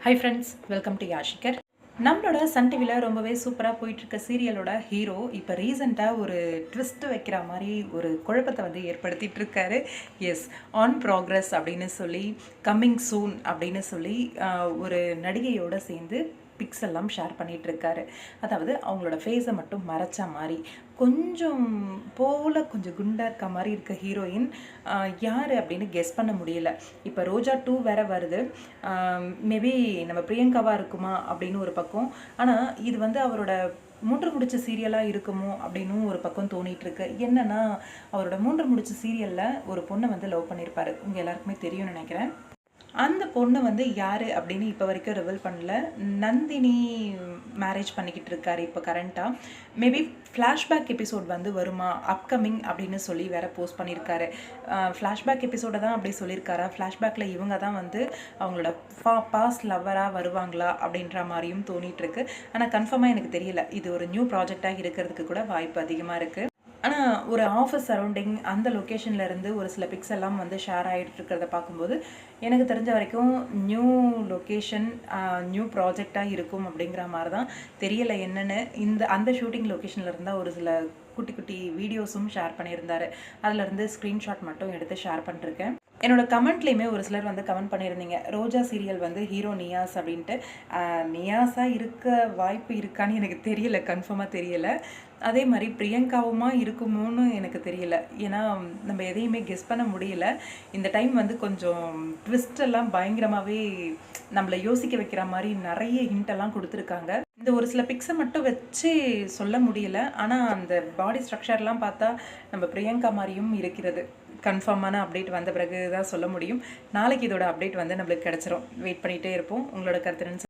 High friends, welcome to யாஷிகர். நம்மளோட Sun டிவியில் ரொம்பவே சூப்பராக போயிட்டுருக்க சீரியலோட ஹீரோ இப்போ ரீசெண்டாக ஒரு ட்விஸ்ட் வைக்கிற மாதிரி ஒரு குழப்பத்தை வந்து ஏற்படுத்திகிட்டு இருக்காரு. எஸ், ஆன் ப்ராக்ரஸ் அப்படின்னு சொல்லி, கம்மிங் சூன் அப்படின்னு சொல்லி ஒரு நடிகையோடு சேர்ந்து பிக்ஸ் எல்லாம் ஷேர் பண்ணிகிட்ருக்காரு. அதாவது அவங்களோட ஃபேஸை மட்டும் மறைச்ச மாதிரி, கொஞ்சம் கொஞ்சம் குண்டாக இருக்க மாதிரி இருக்க ஹீரோயின் யார் அப்படின்னு கெஸ் பண்ண முடியல. இப்போ ரோஜா 2 வேற வருது. மேபி நம்ம பிரியங்காவாக இருக்குமா அப்படின்னு ஒரு பக்கம். ஆனால் இது வந்து அவரோட மூன்று முடிச்ச சீரியலாக இருக்குமோ அப்படின்னு ஒரு பக்கம் தோணிகிட்ருக்கு. என்னென்னா, அவரோட மூன்று முடிச்ச சீரியலில் ஒரு பொண்ணை வந்து லவ் பண்ணியிருப்பாரு. உங்கள் எல்லாருக்குமே தெரியும்னு நினைக்கிறேன். அந்த பொண்ணு வந்து யார் அப்படின்னு இப்போ வரைக்கும் ரிவீல் பண்ணல. நந்தினி மேரேஜ் பண்ணிக்கிட்டு இருக்காரு இப்போ கரண்ட்டாக. மேபி ஃப்ளாஷ்பேக் எபிசோட் வந்து வருமா அப்கமிங் அப்படின்னு சொல்லி வேற போஸ்ட் பண்ணியிருக்காரு. ஃப்ளாஷ்பேக் எபிசோடை தான் அப்படி சொல்லியிருக்காரா, ஃப்ளாஷ்பேக்கில் இவங்க தான் வந்து அவங்களோட பாஸ்ட் லவ்வராக வருவாங்களா அப்படின்ற மாதிரியும் தோணிகிட்ருக்கு. ஆனால் கன்ஃபார்மாக எனக்கு தெரியல. இது ஒரு நியூ ப்ராஜெக்டாக இருக்கிறதுக்கு கூட வாய்ப்பு அதிகமாக இருக்குது. ஆனால் ஒரு ஆஃபீஸ் சரௌண்டிங் அந்த லொக்கேஷனில் இருந்து ஒரு சில பிக்ஸ் எல்லாம் வந்து ஷேர் ஆகிட்டு இருக்கிறத பார்க்கும்போது எனக்கு தெரிஞ்ச வரைக்கும் நியூ லொக்கேஷன், நியூ ப்ராஜெக்டாக இருக்கும் அப்படிங்கிற மாதிரி தான். தெரியலை என்னென்னு. அந்த ஷூட்டிங் லொக்கேஷனில் இருந்தால் ஒரு சில குட்டி குட்டி வீடியோஸும் ஷேர் பண்ணியிருந்தார். அதிலேருந்து ஸ்க்ரீன்ஷாட் மட்டும் எடுத்து ஷேர் பண்ணிருக்கேன். என்னோட கமெண்ட்லேயுமே ஒரு சிலர் வந்து கமெண்ட் பண்ணியிருந்தீங்க, ரோஜா சீரியல் வந்து ஹீரோ நியாஸ் அப்படின்ட்டு. நியாஸாக இருக்க வாய்ப்பு இருக்கான்னு எனக்கு தெரியல, கன்ஃபார்மாக தெரியலை. அதே மாதிரி பிரியங்காவுமா இருக்குமோன்னு எனக்கு தெரியல. ஏன்னா நம்ம எதையுமே கெஸ் பண்ண முடியல. இந்த டைம் வந்து கொஞ்சம் ட்விஸ்டெல்லாம் பயங்கரமாகவே நம்மளை யோசிக்க வைக்கிற மாதிரி நிறைய ஹிண்டெல்லாம் கொடுத்துருக்காங்க. இந்த ஒரு சில பிக்ஸை மட்டும் வச்சு சொல்ல முடியல. ஆனால் அந்த பாடி ஸ்ட்ரக்சர்லாம் பார்த்தா நம்ம பிரியங்கா மாதிரியும் இருக்கிறது. கன்ஃபார்மான அப்டேட் வந்த பிறகு தான் சொல்ல முடியும். நாளைக்கு இதோட அப்டேட் வந்து நம்மளுக்கு கிடச்சிரும். வெயிட் பண்ணிகிட்டே இருப்போம். உங்களோட கருத்து